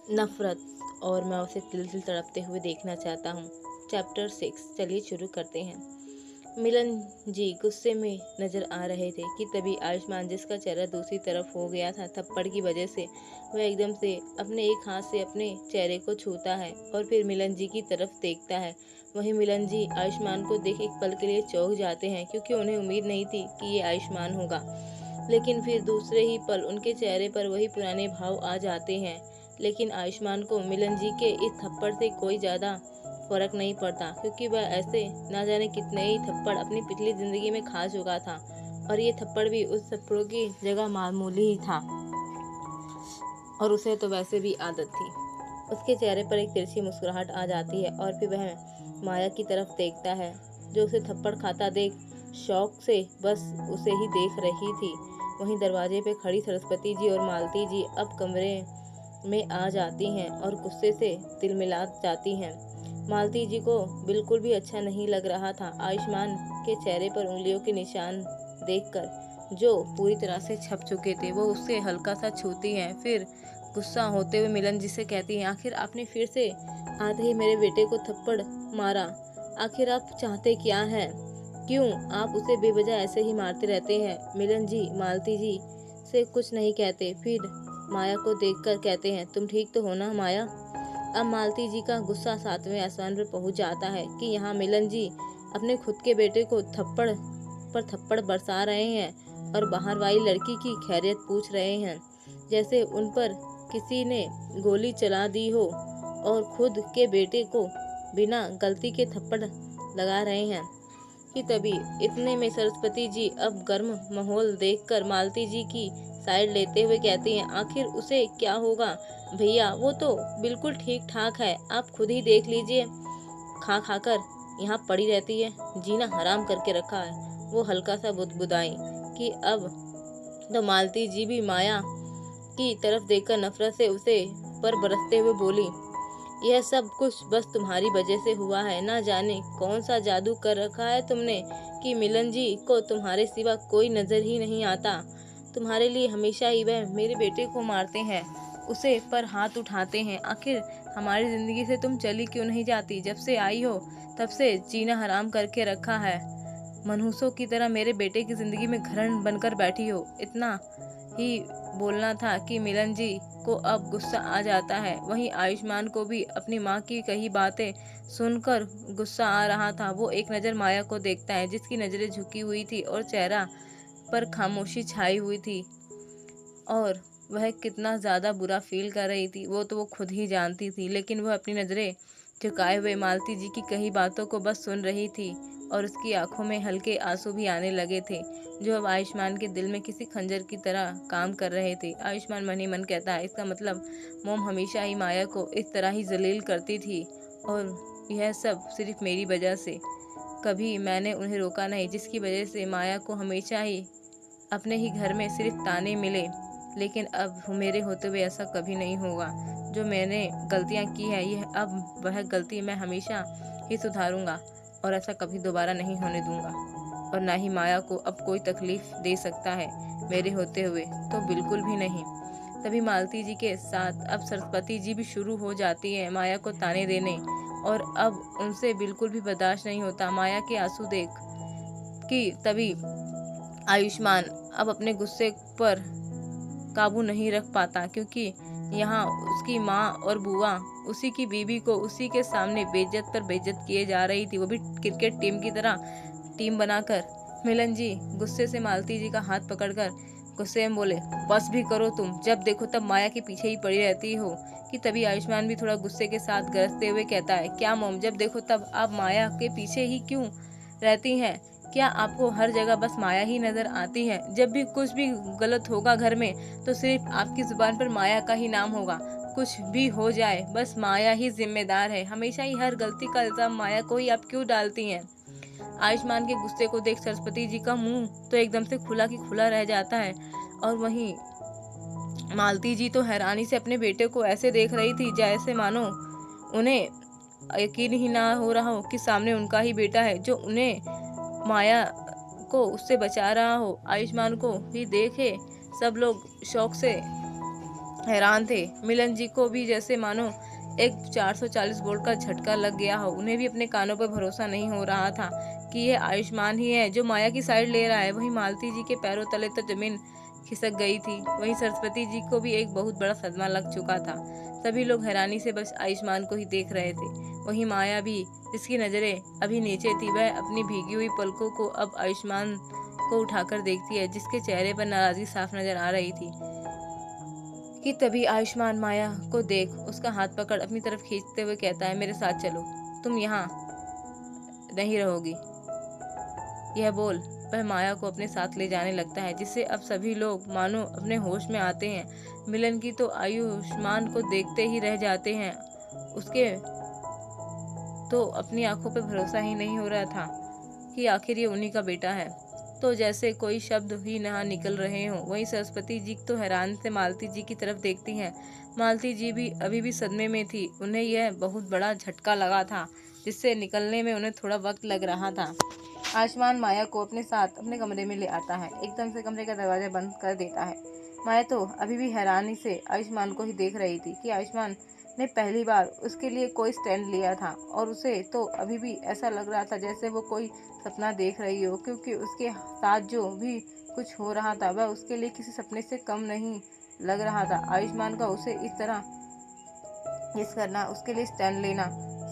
नफरत, और मैं उसे तिल तिल तड़पते हुए देखना चाहता हूँ। चैप्टर 6, चलिए शुरू करते हैं। मिलन जी गुस्से में नजर आ रहे थे कि तभी आयुष्मान, जिसका चेहरा दूसरी तरफ हो गया था थप्पड़ की वजह से, वह एकदम से अपने एक हाथ से अपने चेहरे को छूता है और फिर मिलन जी की तरफ देखता है। वहीं मिलन जी आयुष्मान को देख एक पल के लिए चौंक जाते हैं, क्योंकि उन्हें उम्मीद नहीं थी कि ये आयुष्मान होगा। लेकिन फिर दूसरे ही पल उनके चेहरे पर वही पुराने भाव आ जाते हैं। लेकिन आयुष्मान को मिलन जी के इस थप्पड़ से कोई ज़्यादा फर्क नहीं पड़ता, क्योंकि वह ऐसे ना जाने कितने ही थप्पड़ अपनी पिछली ज़िंदगी में खा चुका था, और ये थप्पड़ भी उस थप्पड़ों की जगह मामूली ही था, और उसे तो वैसे भी आदत थी। उसके चेहरे पर एक तिरछी मुस्कुराहट आ जाती है और फिर वह माया की तरफ देखता है, जो उसे थप्पड़ खाता देख शौक से बस उसे ही देख रही थी। वहीं दरवाजे पे खड़ी सरस्वती जी और मालती जी अब कमरे में आ जाती हैं और गुस्से से तिलमिला जाती हैं। मालती जी को बिल्कुल भी अच्छा नहीं लग रहा था। आयुष्मान के चेहरे पर उंगलियों के निशान देखकर, जो पूरी तरह से छप चुके थे, वो उससे हल्का सा छूती हैं। फिर गुस्सा होते हुए मिलन जी से कहती हैं, आखिर आपने फिर से आते ही मेरे बेटे को थप्पड़ मारा। आखिर आप चाहते क्या हैं? क्यों आप उसे बेवजह ऐसे ही मारते रहते हैं? मिलन जी मालती जी से कुछ नहीं कहते, फिर माया को देखकर कहते हैं, तुम ठीक तो हो ना माया? अब मालती जी का गुस्सा 7वें आसमान पर पहुंच जाता है कि यहाँ मिलन जी अपने खुद के बेटे को थप्पड़ पर थप्पड़ बरसा रहे हैं और बाहर वाली लड़की की खैरियत पूछ रहे हैं, जैसे उन पर किसी ने गोली चला दी हो, और खुद के बेटे को बिना गलती के थप्पड़ लगा रहे हैं। कि तभी इतने में सरस्वती जी अब गर्म माहौल देखकर मालती जी की साइड लेते हुए कहती हैं, आखिर उसे क्या होगा भैया, वो तो बिल्कुल ठीक ठाक है, आप खुद ही देख लीजिए, खा खा कर यहाँ पड़ी रहती है, जीना हराम करके रखा है। वो हल्का सा बुदबुदाई कि अब तो मालती जी भी माया की तरफ देखकर नफरत से उसे पर बरसते हुए बोली, यह सब कुछ बस तुम्हारी वजह से हुआ है। ना जाने कौन सा जादू कर रखा है तुमने कि मिलन जी को तुम्हारे सिवा कोई नजर ही नहीं आता। तुम्हारे लिए हमेशा ही वह मेरे बेटे को मारते हैं, उसे पर हाथ उठाते हैं। आखिर हमारी जिंदगी से तुम चली क्यों नहीं जाती? जब से आई हो तब से जीना हराम करके रखा है, मनहूसों की तरह मेरे बेटे की जिंदगी में घरन बनकर बैठी हो। इतना ही बोलना था कि मिलन जी को अब गुस्सा आ जाता है। वहीं आयुष्मान को भी अपनी माँ की कही बातें सुनकर गुस्सा आ रहा था। वो एक नज़र माया को देखता है, जिसकी नज़रें झुकी हुई थी और चेहरा पर खामोशी छाई हुई थी, और वह कितना ज़्यादा बुरा फील कर रही थी वो तो वो खुद ही जानती थी। लेकिन वह अपनी नज़रें झुकाए हुए मालती जी की कही बातों को बस सुन रही थी, और उसकी आंखों में हल्के आंसू भी आने लगे थे, जो अब आयुष्मान के दिल में किसी खंजर की तरह काम कर रहे थे। आयुष्मान मन ही मन कहता है, इसका मतलब मोम हमेशा ही माया को इस तरह ही जलील करती थी, और यह सब सिर्फ मेरी वजह से। कभी मैंने उन्हें रोका नहीं, जिसकी वजह से माया को हमेशा ही अपने ही घर में सिर्फ ताने मिले। लेकिन अब मेरे होते हुए ऐसा कभी नहीं होगा। जो मैंने गलतियां की है, यह अब वह गलती मैं हमेशा ही सुधारूंगा, और ऐसा कभी दोबारा नहीं होने दूंगा, और ना ही माया को अब कोई तकलीफ दे सकता है मेरे होते हुए, तो बिल्कुल भी नहीं। तभी मालती जी के साथ अब सरस्वती जी भी शुरू हो जाती है माया को ताने देने, और अब उनसे बिल्कुल भी बर्दाश्त नहीं होता माया के आंसू देख। कि तभी आयुष्मान अब अपने गुस्से पर काबू नहीं रख पाता, क्योंकि यहाँ उसकी माँ और बुआ उसी की बीवी को उसी के सामने बेइज्जत पर बेइज्जत किए जा रही थी, वो भी क्रिकेट टीम की तरह टीम बनाकर। मिलन जी गुस्से से मालती जी का हाथ पकड़कर गुस्से में बोले, बस भी करो तुम, जब देखो तब माया के पीछे ही पड़ी रहती हो। कि तभी आयुष्मान भी थोड़ा गुस्से के साथ गरजते हुए कहता है, क्या मोम, जब देखो तब आप माया के पीछे ही क्यों रहती हैं? क्या आपको हर जगह बस माया ही नजर आती है? जब भी कुछ भी गलत होगा घर में, तो सिर्फ आपकी जुबान पर माया का ही नाम होगा। कुछ भी हो जाए बस माया ही जिम्मेदार है, हमेशा ही हर गलती का इल्जाम माया को ही आप क्यों डालती हैं? आयुष्मान के गुस्से को देख सरस्वती जी का मुंह तो एकदम से खुला की खुला रह जाता है, और वहीं मालती जी तो हैरानी से अपने बेटे को ऐसे देख रही थी जैसे मानो उन्हें यकीन ही ना हो रहा हो कि सामने उनका ही बेटा है, जो उन्हें माया को उससे बचा रहा हो। आयुष्मान को ही देखे सब लोग शौक से हैरान थे। मिलन जी को भी जैसे मानो एक 440 वोल्ट का झटका लग गया हो। उन्हें भी अपने कानों पर भरोसा नहीं हो रहा था कि यह आयुष्मान ही है जो माया की साइड ले रहा है। वहीं मालती जी के पैरों तले तो जमीन खिसक गई थी। वहीं सरस्वती जी को भी एक बहुत बड़ा सदमा लग चुका था। सभी लोग हैरानी से बस आयुष्मान को ही देख रहे थे। वहीं माया भी, जिसकी नजरें अभी नीचे थी, वह अपनी भीगी हुई पलकों को अब आयुष्मान को उठाकर देखती है, जिसके चेहरे पर नाराजगी साफ नजर आ रही थी। कि तभी आयुष्मान माया को देख उसका हाथ पकड़ अपनी तरफ खींचते हुए कहता है, मेरे साथ चलो, तुम यहाँ नहीं रहोगी। यह बोल वह माया को अपने साथ ले जाने लगता है, जिससे अब सभी लोग मानो अपने होश में आते हैं। मिलन की तो आयुष्मान को देखते ही रह जाते हैं। उसके तो अपनी आंखों पर भरोसा ही नहीं हो रहा था कि आखिर ये उन्हीं का बेटा है। तो जैसे कोई शब्द ही ना निकल रहे हों। वहीं सरस्वती जी तो हैरान से मालती जी की तरफ देखती हैं। मालती जी भी अभी भी सदमे में थी। उन्हें यह बहुत बड़ा झटका लगा था, जिससे निकलने में उन्हें थोड़ा वक्त लग रहा था। आयुष्मान माया को अपने साथ अपने कमरे में ले आता है। एकदम से कमरे का दरवाजा बंद कर देता है। माया तो अभी भी हैरानी से आयुष्मान को ही देख रही थी कि आयुष्मान ने पहली बार उसके लिए कोई स्टैंड लिया था, और उसे तो अभी भी ऐसा लग रहा था जैसे वो कोई सपना देख रही हो, क्योंकि उसके साथ जो भी कुछ हो रहा था वह उसके लिए किसी सपने से कम नहीं लग रहा था। आयुष्मान का उसे इस तरह मिस करना, उसके लिए स्टैंड लेना,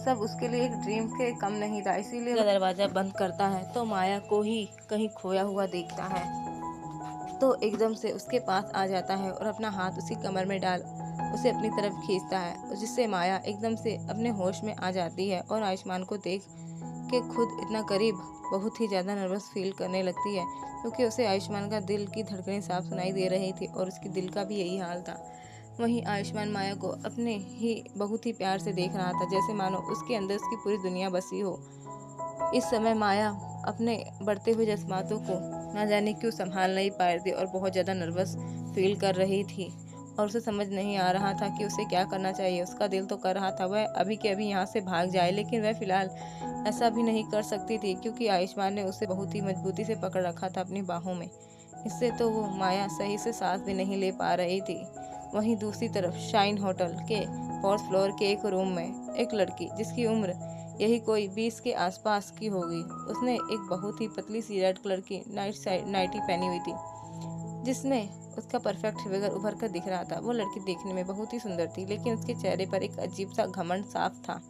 सब उसके लिए एक ड्रीम के कम नहीं था। इसीलिए दरवाजा बंद करता है तो माया को ही कहीं खोया हुआ देखता है, तो एकदम से उसके पास आ जाता है और अपना हाथ उसकी कमर में डाल उसे अपनी तरफ खींचता है, जिससे माया एकदम से अपने होश में आ जाती है और आयुष्मान को देख के खुद इतना करीब बहुत ही ज़्यादा नर्वस फील करने लगती है, क्योंकि उसे आयुष्मान का दिल की धड़कनें साफ सुनाई दे रही थी और उसकी दिल का भी यही हाल था। वहीं आयुष्मान माया को अपने ही बहुत ही प्यार से देख रहा था, जैसे मानो उसके अंदर उसकी पूरी दुनिया बसी हो। इस समय माया अपने बढ़ते हुए जज्बातों को ना जाने क्यों संभाल नहीं पा रही थी और बहुत ज़्यादा नर्वस फील कर रही थी, और उसे समझ नहीं आ रहा था कि उसे क्या करना चाहिए। उसका दिल तो कर रहा था वह अभी के अभी यहाँ से भाग जाए, लेकिन वह फिलहाल ऐसा भी नहीं कर सकती थी, क्योंकि आयुष्मान ने उसे बहुत ही मजबूती से पकड़ रखा था अपनी बाहों में। इससे तो वो माया सही से सांस भी नहीं ले पा रही थी। वहीं दूसरी तरफ शाइन होटल के 4th फ्लोर के एक रूम में एक लड़की, जिसकी उम्र यही कोई 20 के आसपास की होगी, उसने एक बहुत ही पतली सी रेड कलर की नाइटी पहनी हुई थी, जिसमें उसका परफेक्ट फिगर उभर कर दिख रहा था। वो लड़की देखने में बहुत ही सुंदर थी, लेकिन उसके चेहरे पर एक अजीब सा घमंड साफ था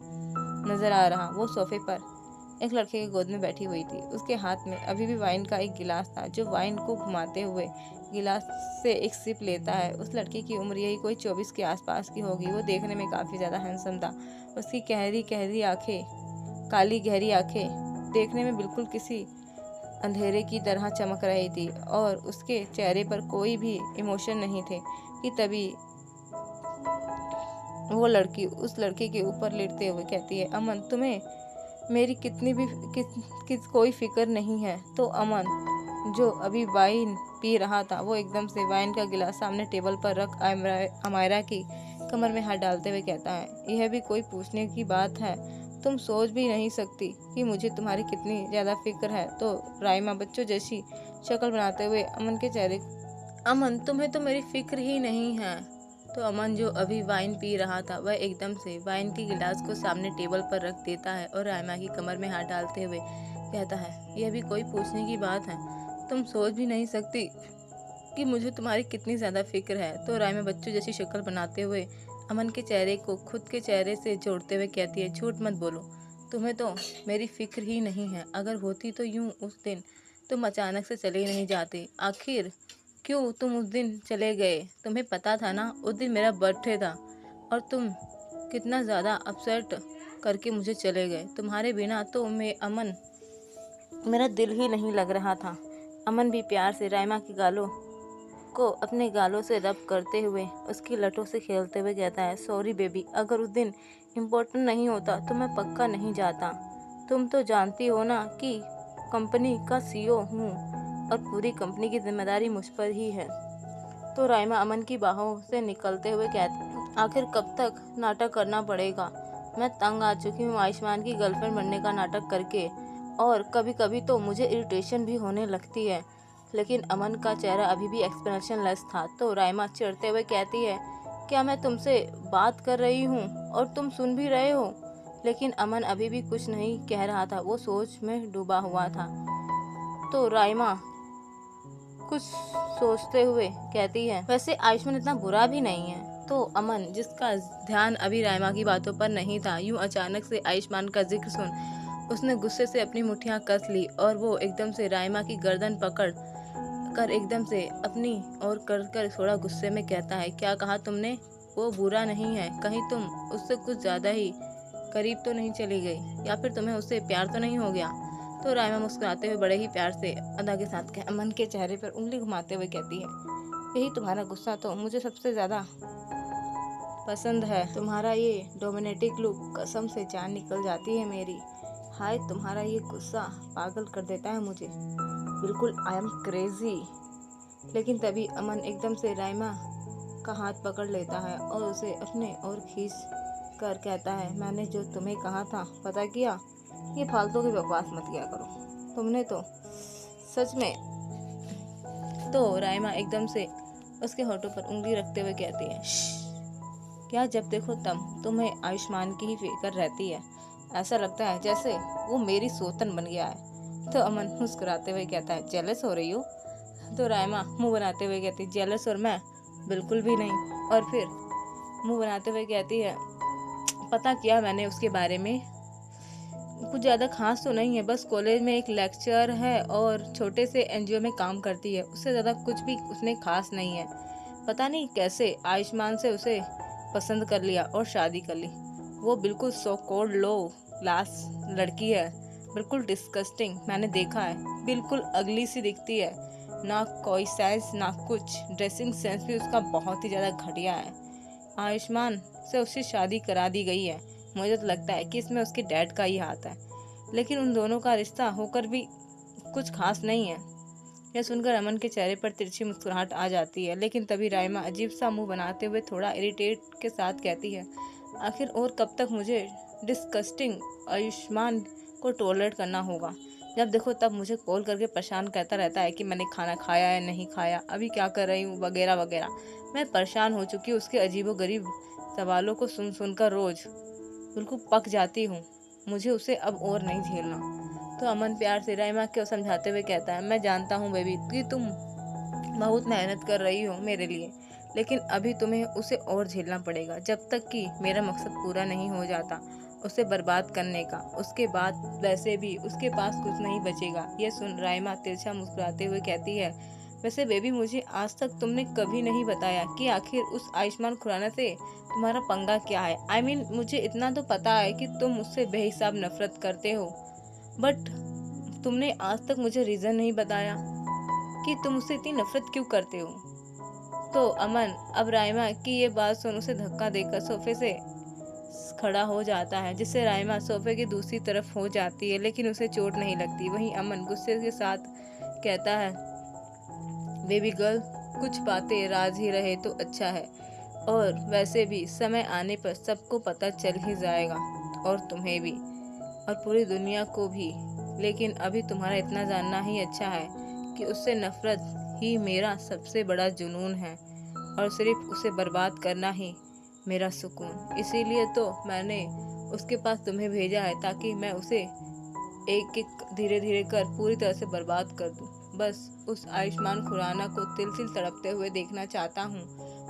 नजर आ रहा। वो सोफे पर एक लड़के की गोद में बैठी हुई थी। उसके हाथ में अभी भी वाइन का एक गिलास था, जो वाइन को घुमाते हुए गिलास से एक सिप लेता है। उस लड़के की उम्र यही कोई 24 के आसपास की होगी। वो देखने में काफ़ी ज़्यादा हैंडसम था। उसकी गहरी गहरी आंखें, काली गहरी आंखें देखने में बिल्कुल किसी अंधेरे की तरह चमक रही थी, और उसके चेहरे पर कोई भी इमोशन नहीं थे। कि तभी वो लड़की उस लड़के के ऊपर लेटते हुए कहती है, अमन, तुम्हें मेरी कितनी भी कोई फिक्र नहीं है। तो अमन, जो अभी वाइन पी रहा था, वो एकदम से वाइन का गिलास सामने टेबल पर रख अमायरा की कमर में हाथ डालते हुए कहता है, यह भी कोई पूछने की बात है? तुम सोच भी नहीं सकती कि मुझे तुम्हारी कितनी ज़्यादा फिक्र है। तो राइमा बच्चों जैसी शक्ल बनाते हुए अमन के चेहरे, अमन, तुम्हें तो मेरी फिक्र ही नहीं है। तो अमन, जो अभी वाइन पी रहा था, वह एकदम से वाइन के गिलास को सामने टेबल पर रख देता है और रायमा की कमर में हाथ डालते हुए कहता है, यह भी कोई पूछने की बात है? तुम सोच भी नहीं सकती कि मुझे तुम्हारी कितनी ज़्यादा फिक्र है। तो रायमा बच्चों जैसी शक्ल बनाते हुए अमन के चेहरे को खुद के चेहरे से जोड़ते हुए कहती है, झूठ मत बोलो, तुम्हें तो मेरी फिक्र ही नहीं है। अगर होती तो यूँ उस दिन तुम अचानक से चले नहीं जाते। आखिर क्यों तुम उस दिन चले गए? तुम्हें पता था ना उस दिन मेरा बर्थडे था, और तुम कितना ज़्यादा अपसेट करके मुझे चले गए। तुम्हारे बिना तो अमन, मेरा दिल ही नहीं लग रहा था। अमन भी प्यार से रायमा की गालों को अपने गालों से रब करते हुए उसकी लटों से खेलते हुए कहता है, सॉरी बेबी, अगर उस दिन इम्पोर्टेंट नहीं होता तो मैं पक्का नहीं जाता। तुम तो जानती हो ना कि कंपनी का CEO हूँ और पूरी कंपनी की जिम्मेदारी मुझ पर ही है। तो राइमा अमन की बाहों से निकलते हुए कहती, आखिर कब तक नाटक करना पड़ेगा? मैं तंग आ चुकी हूँ आयुष्मान की गर्लफ्रेंड बनने का नाटक करके, और कभी कभी तो मुझे इरिटेशन भी होने लगती है। लेकिन अमन का चेहरा अभी भी एक्सप्रेशनलेस था। तो राइमा चिढ़ते हुए कहती है, क्या मैं तुमसे बात कर रही हूँ और तुम सुन भी रहे हो? लेकिन अमन अभी भी कुछ नहीं कह रहा था, वो सोच में डूबा हुआ था। तो राइमा कुछ सोचते हुए कहती है, वैसे आयुष्मान इतना बुरा भी नहीं है। तो अमन, जिसका ध्यान अभी राइमा की बातों पर नहीं था, यूं अचानक से आयुष्मान का जिक्र सुन उसने गुस्से से अपनी मुट्ठियां कस ली और वो एकदम से राइमा की गर्दन पकड़ कर एकदम से अपनी ओर कर थोड़ा गुस्से में कहता है, क्या कहा तुमने? वो बुरा नहीं है, कहीं तुम उससे कुछ ज्यादा ही करीब तो नहीं चली गई, या फिर तुम्हें उससे प्यार तो नहीं हो गया? तो राइमा मुस्कुराते हुए बड़े ही प्यार से अदा के साथ अमन के चेहरे पर उंगली घुमाते हुए कहती है, यही तुम्हारा गुस्सा तो मुझे सबसे ज्यादा पसंद है। तुम्हारा ये डोमिनेटिक लुक, कसम से जान निकल जाती है मेरी। हाय, तुम्हारा ये गुस्सा पागल कर देता है मुझे, बिल्कुल आई एम क्रेजी। लेकिन तभी अमन एकदम से राइमा का हाथ पकड़ लेता है और उसे अपने ओर खींच कर कहता है, मैंने जो तुम्हें कहा था पता किया? ये फालतू की बकवास मत किया करो, तुमने तो सच में। तो राइमा एकदम से उसके होठों पर उंगली रखते हुए कहती है, क्या जब देखो तब तुम्हें आयुष्मान की ही फिक्र रहती है? ऐसा लगता है जैसे वो मेरी सोतन बन गया है। तो अमन मुस्कुराते हुए कहता है, जेलस हो रही हो? तो राइमा मुंह बनाते हुए कहती है, जेलस और मैं बिल्कुल भी नहीं। और फिर मुंह बनाते हुए कहती है, पता किया मैंने उसके बारे में, कुछ ज़्यादा खास तो नहीं है, बस कॉलेज में एक लेक्चर है और छोटे से एनजीओ में काम करती है, उससे ज़्यादा कुछ भी उसमें खास नहीं है। पता नहीं कैसे आयुष्मान से उसे पसंद कर लिया और शादी कर ली। वो बिल्कुल सो कॉल्ड लो क्लास लड़की है, बिल्कुल डिस्गस्टिंग, मैंने देखा है, बिल्कुल अगली सी दिखती है, ना कोई सेंस ना कुछ, ड्रेसिंग सेंस भी उसका बहुत ही ज़्यादा घटिया है। आयुष्मान से उससे शादी करा दी गई है, मुझे तो लगता है कि इसमें उसके डैड का ही हाथ है, लेकिन उन दोनों का रिश्ता होकर भी कुछ खास नहीं है। यह सुनकर अमन के चेहरे पर तिरछी मुस्कुराहट आ जाती है, लेकिन तभी राइमा अजीब सा मुंह बनाते हुए थोड़ा इरिटेट के साथ कहती है, आखिर और कब तक मुझे डिस्कस्टिंग आयुष्मान को टॉलरेट करना होगा? जब देखो तब मुझे कॉल करके परेशान करता रहता है कि मैंने खाना खाया या नहीं खाया, अभी क्या कर रही हूँ, वगैरह वगैरह। मैं परेशान हो चुकी हूँ उसके अजीबोगरीब सवालों को सुन सुनकर, रोज बिल्कुल पक जाती हूँ, मुझे उसे अब और नहीं झेलना। तो अमन प्यार से राइमा को समझाते हुए कहता है, मैं जानता हूँ बेबी कि तुम बहुत मेहनत कर रही हो मेरे लिए, लेकिन अभी तुम्हें उसे और झेलना पड़ेगा जब तक कि मेरा मकसद पूरा नहीं हो जाता उसे बर्बाद करने का। उसके बाद वैसे भी उसके पास कुछ नहीं बचेगा। यह सुन राइमा तिरछा मुस्कुराते हुए कहती है, वैसे बेबी मुझे आज तक तुमने कभी नहीं बताया कि आखिर उस आयुष्मान खुराना से तुम्हारा पंगा क्या है। I mean, मुझे इतना तो पता है कि तुम मुझसे बेहिसाब नफरत करते हो, बट तुमने आज तक मुझे रीजन नहीं बताया कि तुम उससे इतनी नफरत क्यों करते हो। तो अमन अब राइमा की ये बात सुन उसे धक्का देकर सोफे से खड़ा हो जाता है, जिससे राइमा सोफे की दूसरी तरफ हो जाती है, लेकिन उसे चोट नहीं लगती। वहीं अमन गुस्से के साथ कहता है, बेबी गर्ल, कुछ बातें राज ही रहे तो अच्छा है, और वैसे भी समय आने पर सबको पता चल ही जाएगा, और तुम्हें भी और पूरी दुनिया को भी। लेकिन अभी तुम्हारा इतना जानना ही अच्छा है कि उससे नफरत ही मेरा सबसे बड़ा जुनून है, और सिर्फ उसे बर्बाद करना ही मेरा सुकून। इसीलिए तो मैंने उसके पास तुम्हें भेजा है, ताकि मैं उसे एक एक धीरे धीरे कर पूरी तरह से बर्बाद कर दूं। बस उस आयुष्मान खुराना को तिल तिल तड़पते हुए देखना चाहता हूँ,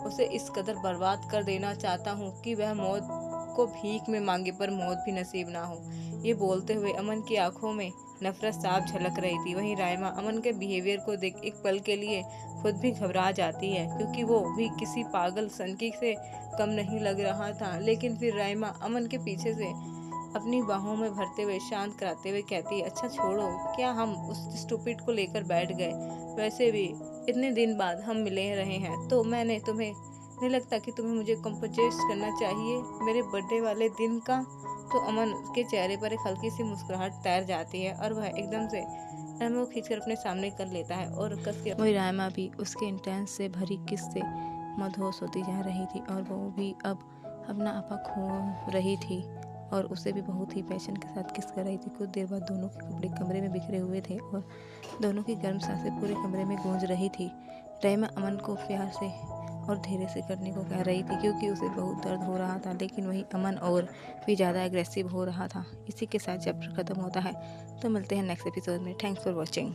उसे इस कदर बर्बाद कर देना चाहता हूँ कि वह मौत को भीख में मांगे पर मौत भी नसीब ना हो। ये बोलते हुए अमन की आंखों में नफरत साफ झलक रही थी। वहीं राइमा अमन के बिहेवियर को देख एक पल के लिए खुद भी घबरा जाती है, क्योंकि वो भी किसी पागल सनकी से कम नहीं लग रहा था। लेकिन फिर राइमा अमन के पीछे से अपनी बाहों में भरते हुए शांत कराते हुए कहती है, अच्छा छोड़ो, क्या हम उस स्टूपिड को लेकर बैठ गए? वैसे भी इतने दिन बाद हम मिले रहे हैं, तो मैंने तुम्हें नहीं लगता कि तुम्हें मुझे कंपोजेस्ट करना चाहिए मेरे बर्थडे वाले दिन का? तो अमन के चेहरे पर एक हल्की सी मुस्कुराहट तैर जाती है और वह एकदम से राइमा को खींचकर अपने सामने कर लेता है और कस के वही राइमा भी उसके इंटेंस से भरी किस से मदहोश होती जा रही थी, और वो भी अब अपना आपा खो रही थी और उसे भी बहुत ही पैशन के साथ किस कर रही थी। कुछ देर बाद दोनों के कपड़े कमरे में बिखरे हुए थे और दोनों की गर्म सांसें पूरे कमरे में गूंज रही थी। राइमा अमन को प्यार से और धीरे से करने को कह रही थी क्योंकि उसे बहुत दर्द हो रहा था, लेकिन वही अमन और भी ज़्यादा एग्रेसिव हो रहा था। इसी के साथ चैप्टर ख़त्म होता है। तो मिलते हैं नेक्स्ट एपिसोड में। Thanks for watching.